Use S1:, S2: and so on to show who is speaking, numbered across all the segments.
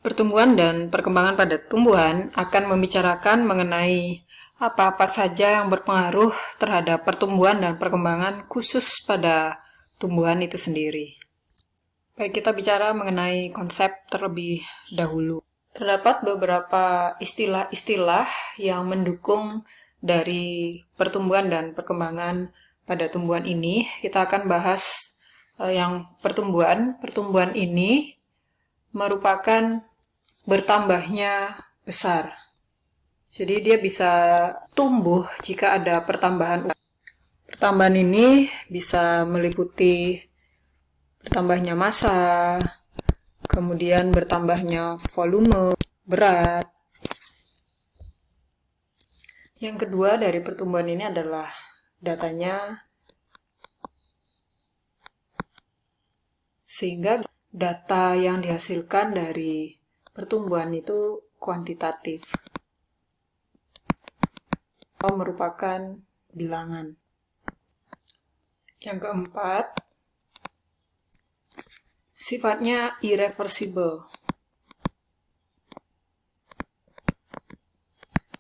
S1: Pertumbuhan dan perkembangan pada tumbuhan akan membicarakan mengenai apa-apa saja yang berpengaruh terhadap pertumbuhan dan perkembangan khusus pada tumbuhan itu sendiri. Baik, kita bicara mengenai konsep terlebih dahulu. Terdapat beberapa istilah-istilah yang mendukung dari pertumbuhan dan perkembangan pada tumbuhan ini. Kita akan bahas yang pertumbuhan. Pertumbuhan ini merupakan bertambahnya besar. Jadi dia bisa tumbuh jika ada pertambahan. Pertambahan ini bisa meliputi bertambahnya massa, kemudian bertambahnya volume, berat. Yang kedua dari pertumbuhan ini adalah datanya, sehingga data yang dihasilkan dari pertumbuhan itu kuantitatif atau merupakan bilangan. Yang keempat, sifatnya irreversible.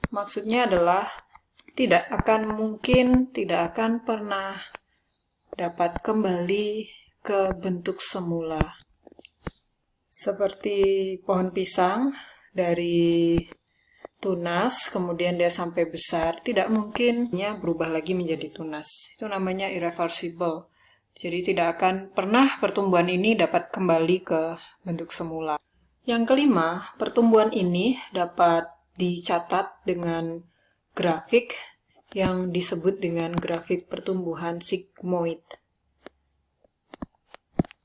S1: Maksudnya adalah tidak akan pernah dapat kembali ke bentuk semula. Seperti pohon pisang dari tunas, kemudian dia sampai besar, tidak mungkin berubah lagi menjadi tunas. Itu namanya irreversible. Jadi tidak akan pernah pertumbuhan ini dapat kembali ke bentuk semula. Yang kelima, pertumbuhan ini dapat dicatat dengan grafik yang disebut dengan grafik pertumbuhan sigmoid.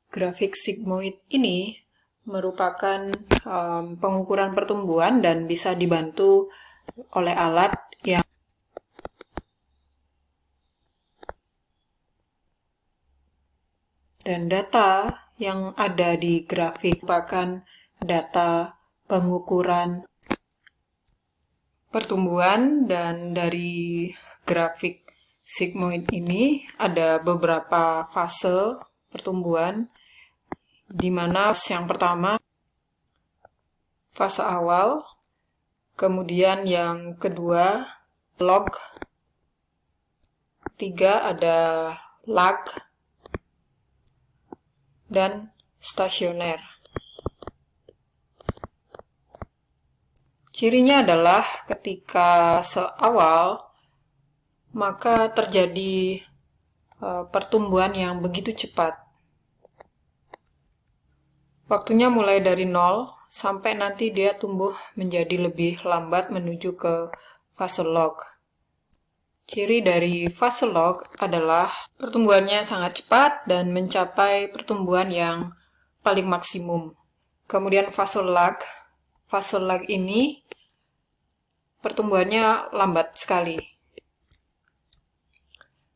S1: Grafik sigmoid ini merupakan pengukuran pertumbuhan dan bisa dibantu oleh alat yang dan data yang ada di grafik merupakan data pengukuran pertumbuhan, dan dari grafik sigmoid ini ada beberapa fase pertumbuhan, di mana yang pertama fase awal, kemudian yang kedua log, ketiga ada lag, dan stasioner. Cirinya adalah ketika seawal maka terjadi pertumbuhan yang begitu cepat. Waktunya mulai dari 0 sampai nanti dia tumbuh menjadi lebih lambat menuju ke fase log. Ciri dari fase log adalah pertumbuhannya sangat cepat dan mencapai pertumbuhan yang paling maksimum. Kemudian fase lag ini pertumbuhannya lambat sekali.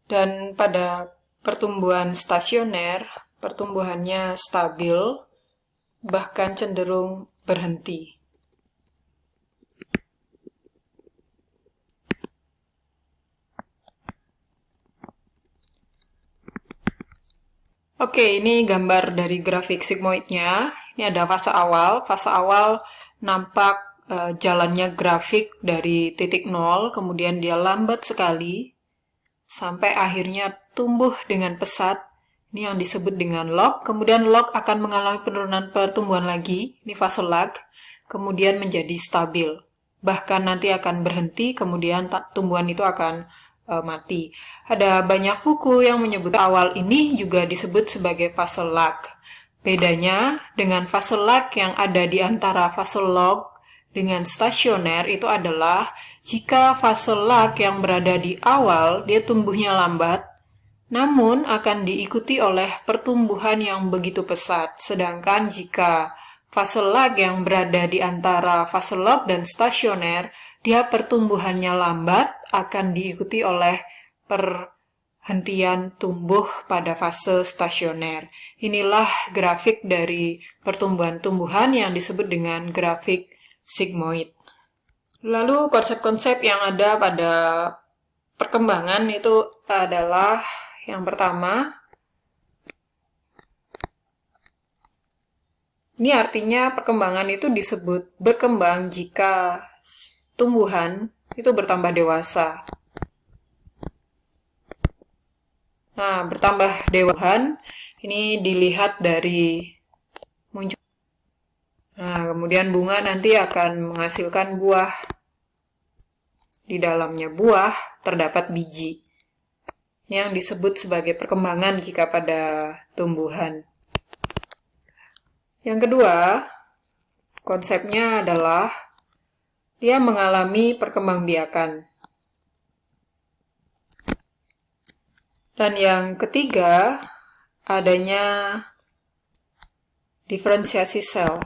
S1: Dan pada pertumbuhan stasioner, pertumbuhannya stabil, bahkan cenderung berhenti. Oke, ini gambar dari grafik sigmoidnya. Ini ada fase awal. Fase awal nampak jalannya grafik dari titik 0, kemudian dia lambat sekali, sampai akhirnya tumbuh dengan pesat. Ini yang disebut dengan log. Kemudian log akan mengalami penurunan pertumbuhan lagi. Ini fase lag. Kemudian menjadi stabil. Bahkan nanti akan berhenti, kemudian tumbuhan itu akan mati. Ada banyak buku yang menyebut awal ini juga disebut sebagai fase lag. Bedanya dengan fase lag yang ada di antara fase log dengan stasioner itu adalah jika fase lag yang berada di awal dia tumbuhnya lambat, namun akan diikuti oleh pertumbuhan yang begitu pesat. Sedangkan jika fase lag yang berada di antara fase log dan stasioner, dia pertumbuhannya lambat, akan diikuti oleh perhentian tumbuh pada fase stasioner. Inilah grafik dari pertumbuhan-tumbuhan yang disebut dengan grafik sigmoid. Lalu konsep-konsep yang ada pada perkembangan itu adalah yang pertama, Ini artinya perkembangan itu disebut berkembang jika tumbuhan itu bertambah dewasa. Nah, bertambah dewasa ini dilihat dari muncul. Nah, kemudian bunga nanti akan menghasilkan buah. Di dalamnya buah terdapat biji. Ini yang disebut sebagai perkembangan jika pada tumbuhan. Yang kedua, konsepnya adalah dia mengalami perkembangbiakan. Dan yang ketiga, adanya diferensiasi sel.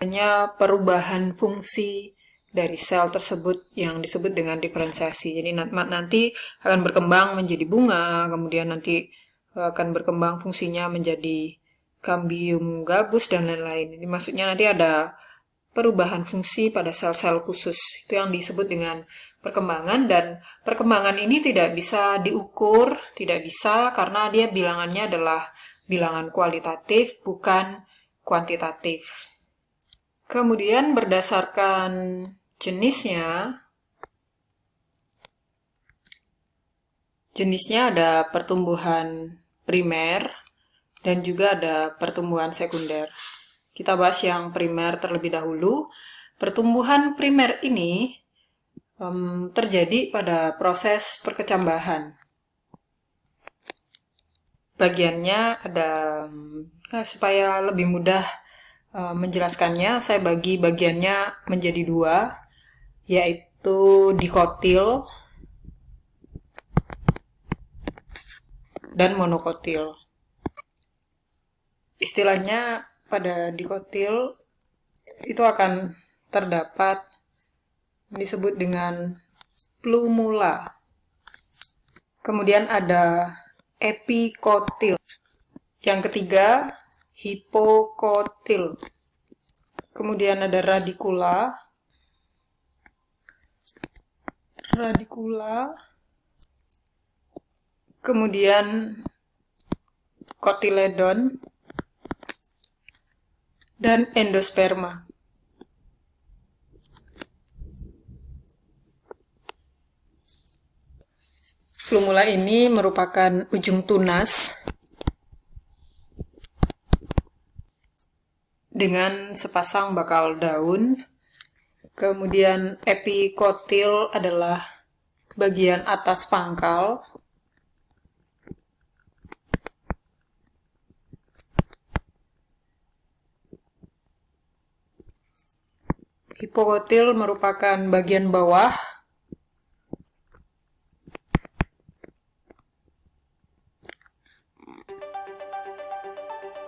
S1: Adanya perubahan fungsi dari sel tersebut yang disebut dengan diferensiasi. Jadi nanti akan berkembang menjadi bunga, kemudian nanti akan berkembang fungsinya menjadi cambium gabus dan lain-lain. Ini maksudnya nanti ada perubahan fungsi pada sel-sel khusus. Itu yang disebut dengan perkembangan, dan perkembangan ini tidak bisa diukur, tidak bisa karena dia bilangannya adalah bilangan kualitatif bukan kuantitatif. Kemudian berdasarkan jenisnya ada pertumbuhan primer dan juga ada pertumbuhan sekunder. Kita bahas yang primer terlebih dahulu. Pertumbuhan primer ini terjadi pada proses perkecambahan. Bagiannya ada, supaya lebih mudah menjelaskannya, saya bagi bagiannya menjadi dua, yaitu dikotil dan monokotil. Istilahnya pada dikotil itu akan terdapat disebut dengan plumula. Kemudian ada epikotil. Yang ketiga, hipokotil. Kemudian ada radikula. Kemudian kotiledon dan endosperma. Plumula ini merupakan ujung tunas dengan sepasang bakal daun. Kemudian epikotil adalah bagian atas pangkal. Hipokotil merupakan bagian bawah.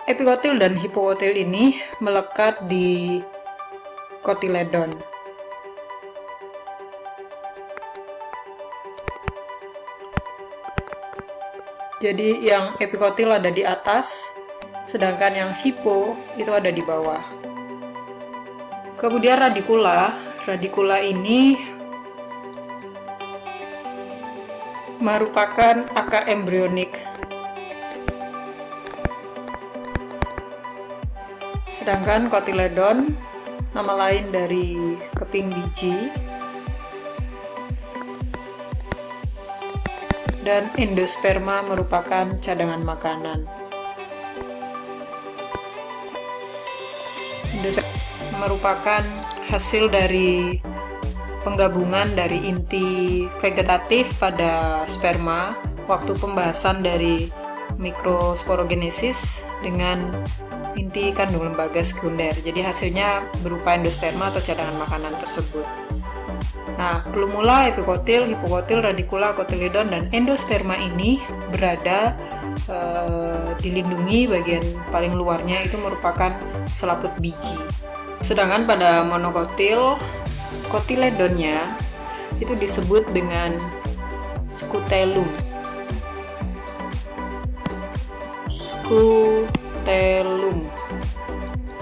S1: Epikotil dan hipokotil ini melekat di kotiledon. Jadi yang epikotil ada di atas, sedangkan yang hipo itu ada di bawah. Kemudian radikula. Radikula ini merupakan akar embrionik. Sedangkan kotiledon, nama lain dari keping biji, dan endosperma merupakan cadangan makanan. Endosperma merupakan hasil dari penggabungan dari inti vegetatif pada sperma waktu pembahasan dari mikrosporogenesis dengan inti kandung lembaga sekunder. Jadi hasilnya berupa endosperma atau cadangan makanan tersebut. Nah, plumula, epikotil, hipokotil, radikula, kotiledon, dan endosperma ini berada dilindungi bagian paling luarnya itu merupakan selaput biji. Sedangkan pada monokotil, kotiledonnya itu disebut dengan skutellum. Skutellum.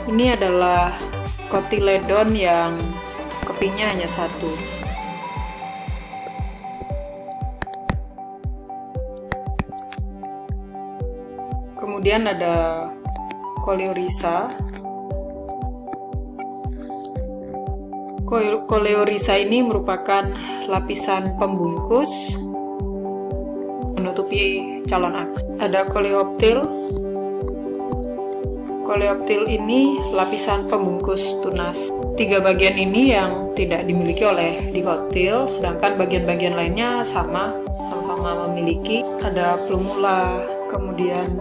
S1: Ini adalah kotiledon yang kepingnya hanya satu. Kemudian ada koleorhiza. Koleorhiza ini merupakan lapisan pembungkus menutupi calon akar. Ada coleoptil. Coleoptil ini lapisan pembungkus tunas. 3 bagian ini yang tidak dimiliki oleh dikotil, sedangkan bagian-bagian lainnya sama-sama memiliki. Ada plumula, kemudian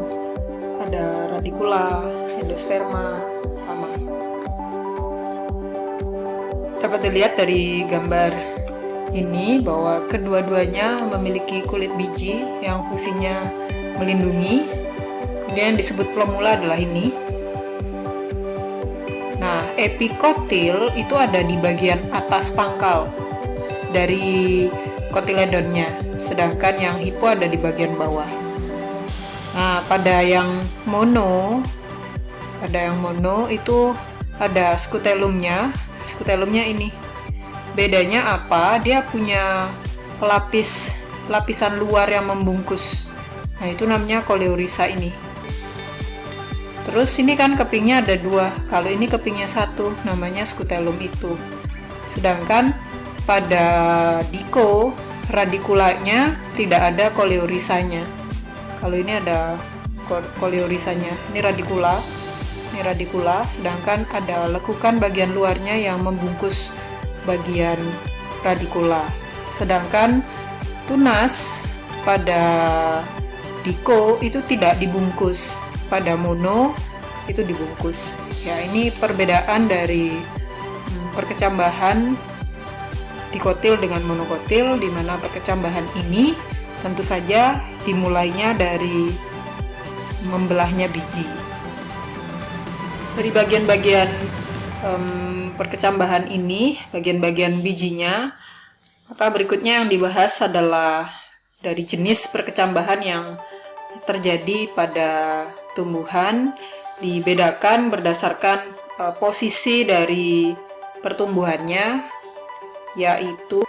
S1: ada radicula, endosperma, sama. Dapat dilihat dari gambar ini bahwa kedua-duanya memiliki kulit biji yang fungsinya melindungi. Kemudian disebut plumula adalah ini. Nah, epikotil itu ada di bagian atas pangkal dari kotiledonnya, sedangkan yang hipo ada di bagian bawah. Nah, pada yang mono itu ada skutelumnya. Skutelumnya ini. Bedanya apa? Dia punya lapisan luar yang membungkus. Nah, itu namanya koleorhiza ini. Terus ini kan kepingnya ada 2. Kalau ini kepingnya 1, namanya skutelum itu. Sedangkan pada diko, radikulanya tidak ada koleorhizanya. Kalau ini ada koleorhizanya. Ini radikula, sedangkan ada lekukan bagian luarnya yang membungkus bagian radikula. Sedangkan tunas pada diko itu tidak dibungkus, pada mono itu dibungkus. Ya, ini perbedaan dari perkecambahan dikotil dengan monokotil, di mana perkecambahan ini tentu saja dimulainya dari membelahnya biji. Dari bagian-bagian perkecambahan ini, bagian-bagian bijinya, maka berikutnya yang dibahas adalah dari jenis perkecambahan yang terjadi pada tumbuhan, dibedakan berdasarkan posisi dari pertumbuhannya, yaitu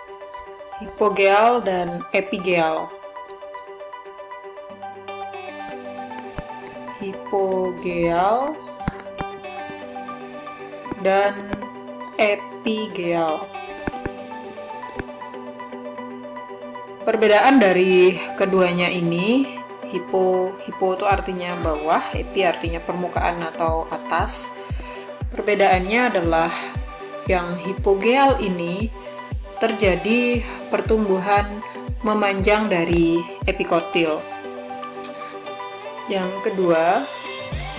S1: hipogeal dan epigeal. Hipogeal dan epigeal. Perbedaan dari keduanya ini, hipo itu artinya bawah, epi artinya permukaan atau atas. Perbedaannya adalah yang hipogeal ini terjadi pertumbuhan memanjang dari epikotil. Yang kedua,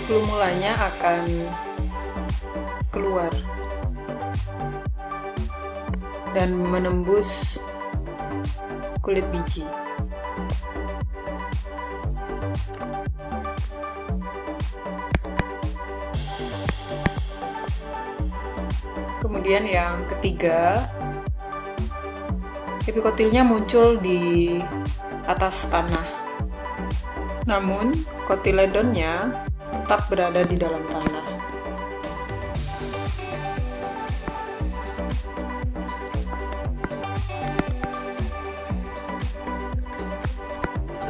S1: plumulanya akan keluar dan menembus kulit biji. Kemudian yang ketiga, epikotilnya muncul di atas tanah, namun kotiledonnya tetap berada di dalam tanah.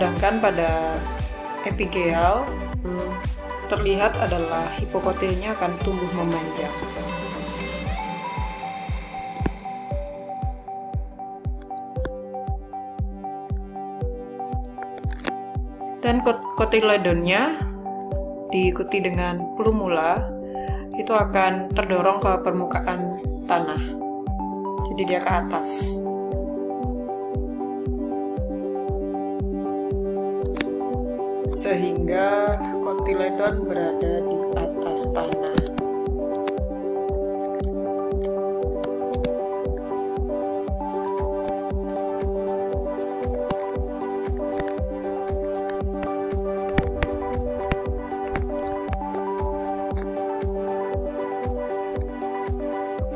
S1: Sedangkan pada epigeal terlihat adalah hipokotilnya akan tumbuh memanjang. Dan kotiledonnya diikuti dengan plumula itu akan terdorong ke permukaan tanah, jadi dia ke atas. Sehingga kotiledon berada di atas tanah.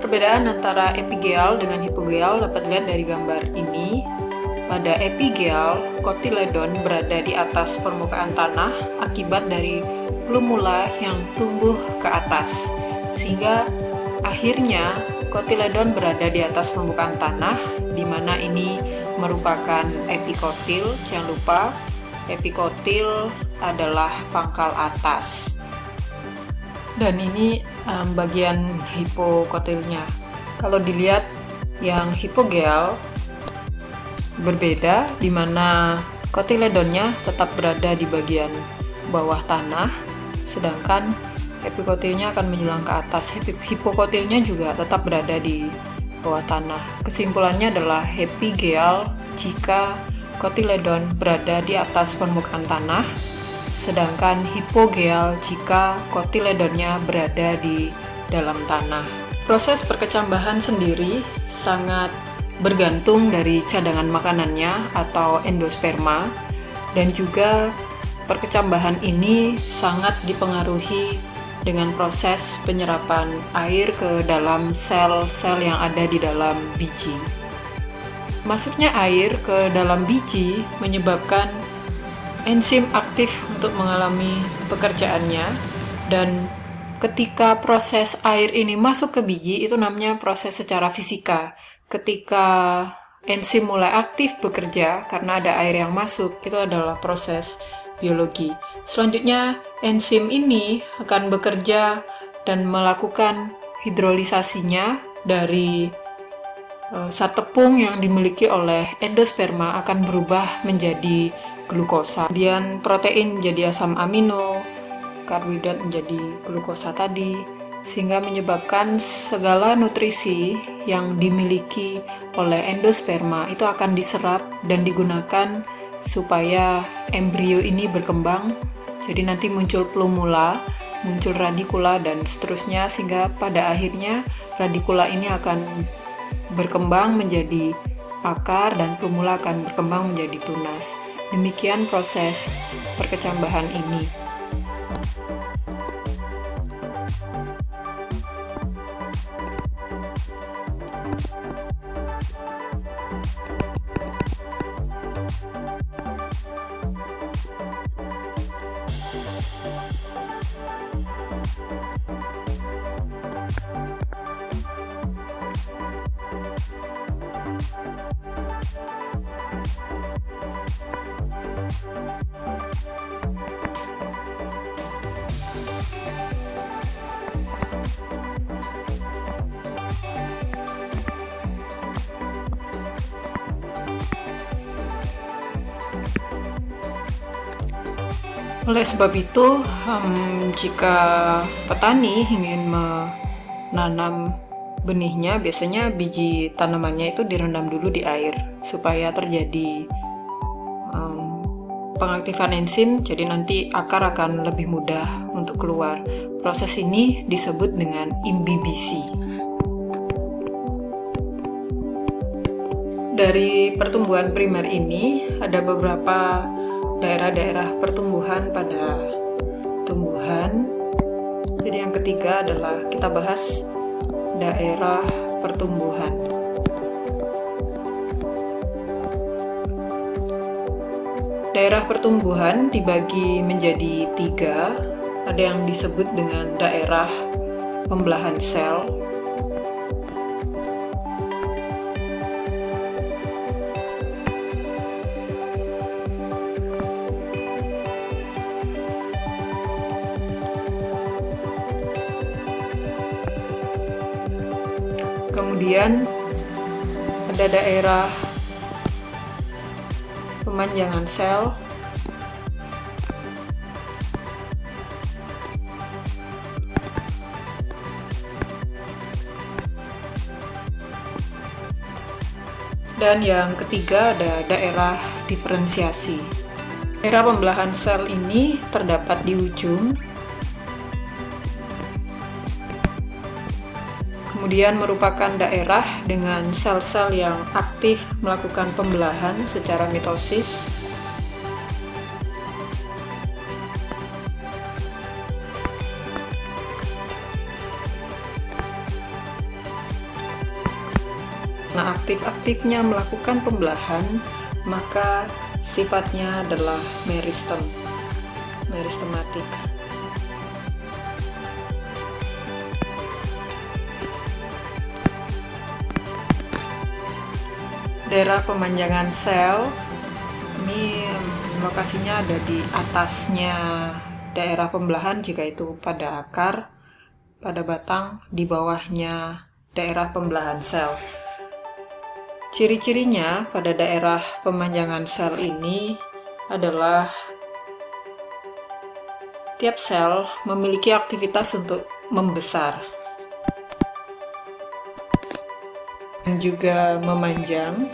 S1: Perbedaan antara epigeal dengan hipogeal dapat dilihat dari gambar ini. Pada epigeal, kotiledon berada di atas permukaan tanah akibat dari plumula yang tumbuh ke atas, sehingga akhirnya kotiledon berada di atas permukaan tanah, di mana ini merupakan epikotil. Jangan lupa, epikotil adalah pangkal atas. Dan ini bagian hipokotilnya. Kalau dilihat yang hipogeal berbeda, di mana kotiledonnya tetap berada di bagian bawah tanah, sedangkan epikotilnya akan menjulang ke atas. Hipokotilnya juga tetap berada di bawah tanah. Kesimpulannya adalah epigeal jika kotiledon berada di atas permukaan tanah, sedangkan hipogeal jika kotiledonnya berada di dalam tanah. Proses perkecambahan sendiri sangat bergantung dari cadangan makanannya atau endosperma, dan juga perkecambahan ini sangat dipengaruhi dengan proses penyerapan air ke dalam sel-sel yang ada di dalam biji. Masuknya air ke dalam biji menyebabkan enzim aktif untuk mengalami pekerjaannya, dan ketika proses air ini masuk ke biji, itu namanya proses secara fisika. Ketika enzim mulai aktif bekerja karena ada air yang masuk, itu adalah proses biologi. Selanjutnya, enzim ini akan bekerja dan melakukan hidrolisasinya dari zat tepung yang dimiliki oleh endosperma akan berubah menjadi glukosa. Kemudian protein menjadi asam amino, karbohidrat menjadi glukosa tadi, sehingga menyebabkan segala nutrisi yang dimiliki oleh endosperma itu akan diserap dan digunakan supaya embrio ini berkembang. Jadi nanti muncul plumula, muncul radikula, dan seterusnya, sehingga pada akhirnya radikula ini akan berkembang menjadi akar dan plumula akan berkembang menjadi tunas. Demikian proses perkecambahan ini. Oleh sebab itu, jika petani ingin menanam benihnya, biasanya biji tanamannya itu direndam dulu di air supaya terjadi pengaktifan enzim, jadi nanti akar akan lebih mudah untuk keluar. Proses ini disebut dengan imbibisi. Dari pertumbuhan primer ini ada beberapa daerah-daerah pertumbuhan pada tumbuhan. Jadi yang ketiga adalah kita bahas daerah pertumbuhan. Daerah pertumbuhan dibagi menjadi 3. Ada yang disebut dengan daerah pembelahan sel, kemudian ada daerah pemanjangan sel, dan yang ketiga ada daerah diferensiasi. Daerah pembelahan sel ini terdapat di ujung, kemudian merupakan daerah dengan sel-sel yang aktif melakukan pembelahan secara mitosis. Nah, aktif-aktifnya melakukan pembelahan, maka sifatnya adalah meristematik. Daerah pemanjangan sel ini lokasinya ada di atasnya daerah pembelahan jika itu pada akar, pada batang, di bawahnya daerah pembelahan sel. Ciri-cirinya pada daerah pemanjangan sel ini adalah tiap sel memiliki aktivitas untuk membesar dan juga memanjang,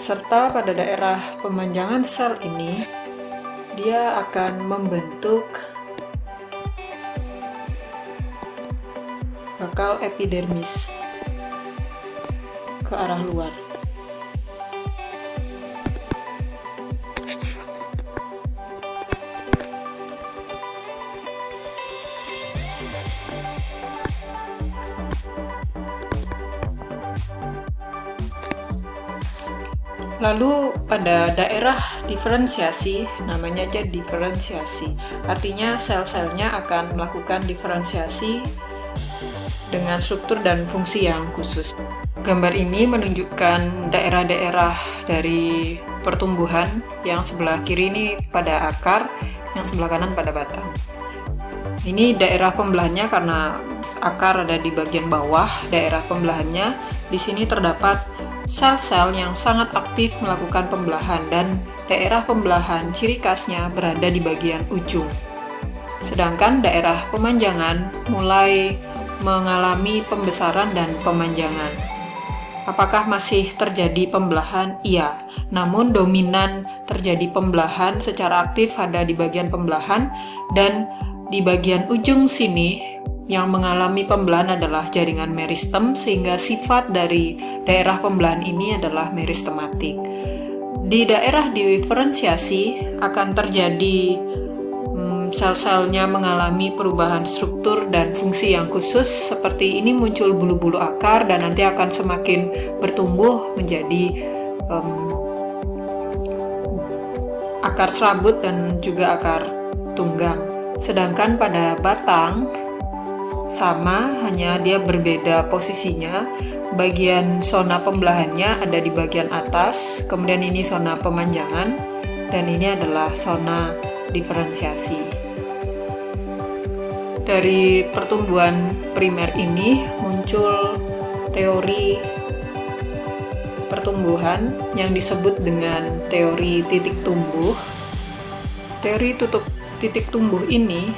S1: serta pada daerah pemanjangan sel ini dia akan membentuk bakal epidermis ke arah luar. Lalu pada daerah diferensiasi, namanya aja diferensiasi, artinya sel-selnya akan melakukan diferensiasi dengan struktur dan fungsi yang khusus. Gambar ini menunjukkan daerah-daerah dari pertumbuhan, yang sebelah kiri ini pada akar, yang sebelah kanan pada batang. Ini daerah pembelahannya karena akar ada di bagian bawah daerah pembelahannya. Di sini terdapat sel-sel yang sangat aktif melakukan pembelahan dan daerah pembelahan ciri khasnya berada di bagian ujung. Sedangkan daerah pemanjangan mulai mengalami pembesaran dan pemanjangan. Apakah masih terjadi pembelahan? Iya, namun dominan terjadi pembelahan secara aktif ada di bagian pembelahan, dan di bagian ujung sini yang mengalami pembelahan adalah jaringan meristem, sehingga sifat dari daerah pembelahan ini adalah meristematik. Di daerah diferensiasi akan terjadi sel-selnya mengalami perubahan struktur dan fungsi yang khusus. Seperti ini muncul bulu-bulu akar dan nanti akan semakin bertumbuh menjadi akar serabut dan juga akar tunggang. Sedangkan pada batang sama, hanya dia berbeda posisinya. Bagian zona pembelahannya ada di bagian atas, kemudian ini zona pemanjangan, dan ini adalah zona diferensiasi. Dari pertumbuhan primer ini muncul teori pertumbuhan yang disebut dengan teori titik tumbuh. Teori titik tumbuh ini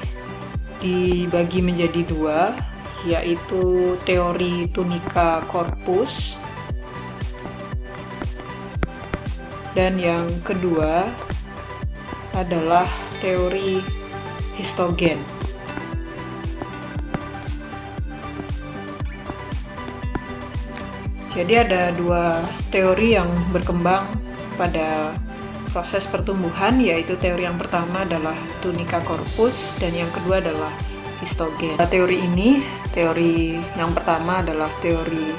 S1: dibagi menjadi dua, yaitu teori tunica corpus dan yang kedua adalah teori histogen. Jadi ada dua teori yang berkembang pada proses pertumbuhan, yaitu teori yang pertama adalah tunica corpus dan yang kedua adalah histogen. Teori ini, teori yang pertama adalah teori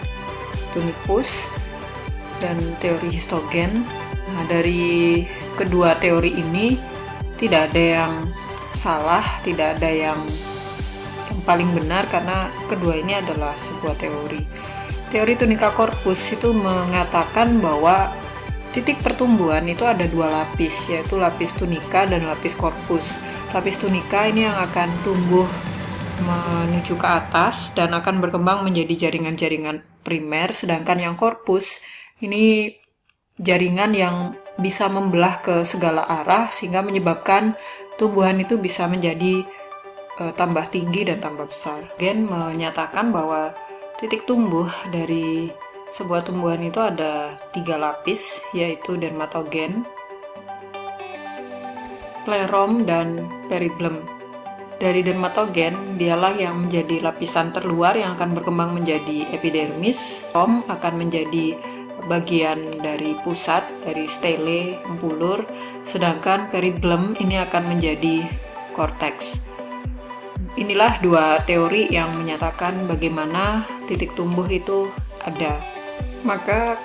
S1: tunicus dan teori histogen. Nah, dari kedua teori ini tidak ada yang salah, tidak ada yang paling benar, karena kedua ini adalah sebuah teori. Teori tunica corpus itu mengatakan bahwa titik pertumbuhan itu ada dua lapis, yaitu lapis tunica dan lapis corpus. Lapis tunica ini yang akan tumbuh menuju ke atas dan akan berkembang menjadi jaringan-jaringan primer, sedangkan yang corpus ini jaringan yang bisa membelah ke segala arah sehingga menyebabkan tumbuhan itu bisa menjadi tambah tinggi dan tambah besar. Gen menyatakan bahwa titik tumbuh dari sebuah tumbuhan itu ada 3 lapis, yaitu dermatogen, plerom, dan periblem. Dari dermatogen, dialah yang menjadi lapisan terluar yang akan berkembang menjadi epidermis. Plerom akan menjadi bagian dari pusat, dari stele, empulur, sedangkan periblem ini akan menjadi korteks. Inilah dua teori yang menyatakan bagaimana titik tumbuh itu ada. Maka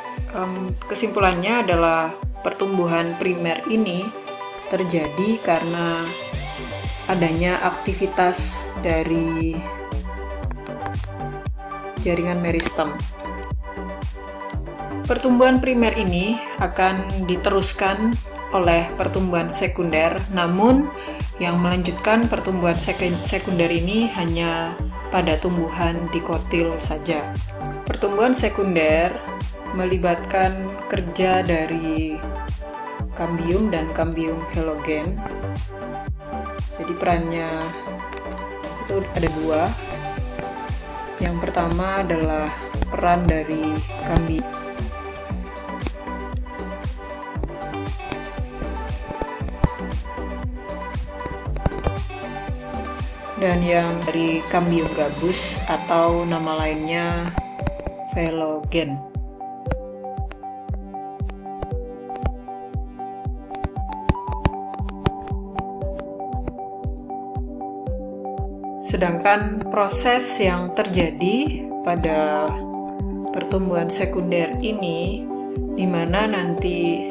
S1: kesimpulannya adalah pertumbuhan primer ini terjadi karena adanya aktivitas dari jaringan meristem. Pertumbuhan primer ini akan diteruskan oleh pertumbuhan sekunder, namun yang melanjutkan pertumbuhan sekunder ini hanya pada tumbuhan dikotil saja. Pertumbuhan sekunder melibatkan kerja dari kambium dan kambium filogen. Jadi perannya itu ada dua. Yang pertama adalah peran dari kambium. Dan yang dari kambium gabus atau nama lainnya filogen. Sedangkan proses yang terjadi pada pertumbuhan sekunder ini, di mana nanti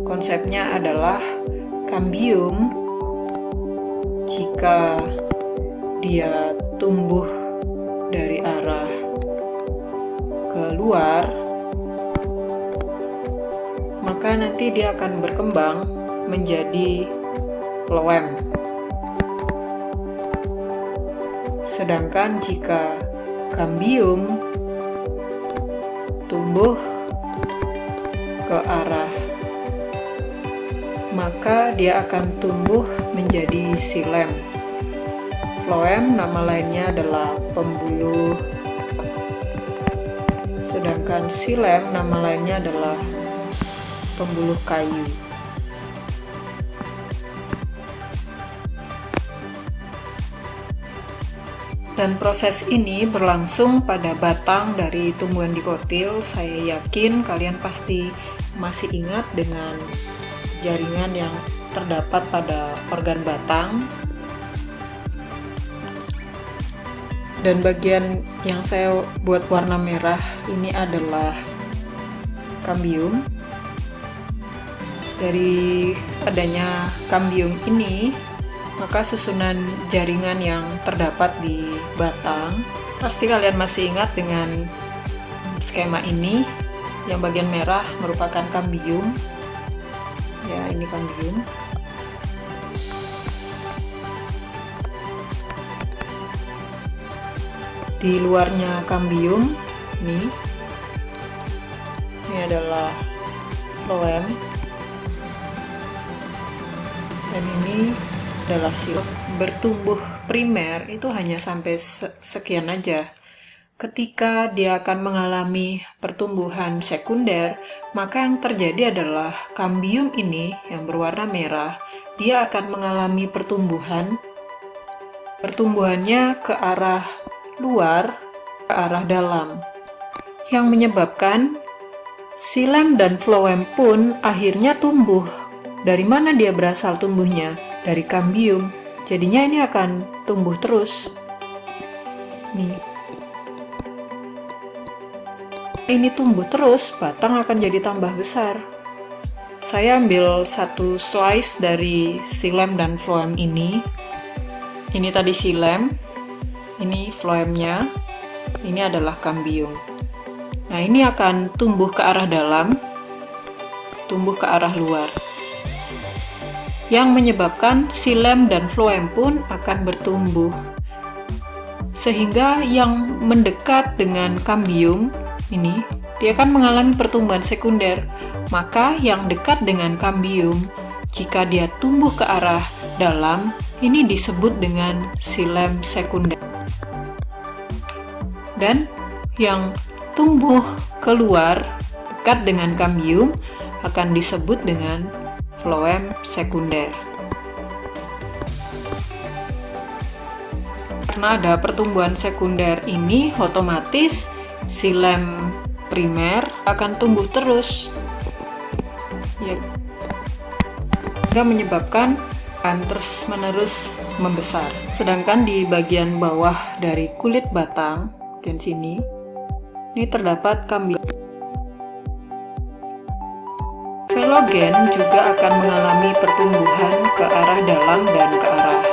S1: konsepnya adalah kambium jika dia tumbuh dari arah keluar, maka nanti dia akan berkembang menjadi floem. Sedangkan jika kambium tumbuh ke arah, maka dia akan tumbuh menjadi xilem. Floem nama lainnya adalah pembuluh, sedangkan xilem nama lainnya adalah pembuluh kayu. Dan proses ini berlangsung pada batang dari tumbuhan dikotil. Saya yakin kalian pasti masih ingat dengan jaringan yang terdapat pada organ batang. Dan bagian yang saya buat warna merah ini adalah kambium. Dari adanya kambium ini, maka susunan jaringan yang terdapat di batang, pasti kalian masih ingat dengan skema ini. Yang bagian merah merupakan kambium. Ya, ini kambium. Di luarnya kambium ini adalah floem, dan ini adalah xilem. Bertumbuh primer itu hanya sampai sekian aja. Ketika dia akan mengalami pertumbuhan sekunder, maka yang terjadi adalah kambium ini yang berwarna merah, dia akan mengalami pertumbuhannya ke arah luar, ke arah dalam, yang menyebabkan xilem dan floem pun akhirnya tumbuh. Dari mana dia berasal tumbuhnya? Dari kambium. Jadinya ini akan tumbuh terus. Nih. Ini tumbuh terus, batang akan jadi tambah besar. Saya ambil satu slice dari xilem dan floem ini. Ini tadi xilem, ini floemnya, ini adalah kambium. Nah, ini akan tumbuh ke arah dalam, tumbuh ke arah luar, yang menyebabkan xilem dan floem pun akan bertumbuh. Sehingga yang mendekat dengan kambium ini, dia akan mengalami pertumbuhan sekunder. Maka yang dekat dengan kambium, jika dia tumbuh ke arah dalam, ini disebut dengan xilem sekunder. Dan yang tumbuh keluar dekat dengan kambium akan disebut dengan floem sekunder. Karena ada pertumbuhan sekunder ini, otomatis xilem primer akan tumbuh terus, ya, sehingga menyebabkan akan terus-menerus membesar. Sedangkan di bagian bawah dari kulit batang, bagian sini, ini terdapat kambium. Filogen juga akan mengalami pertumbuhan ke arah dalam dan ke arah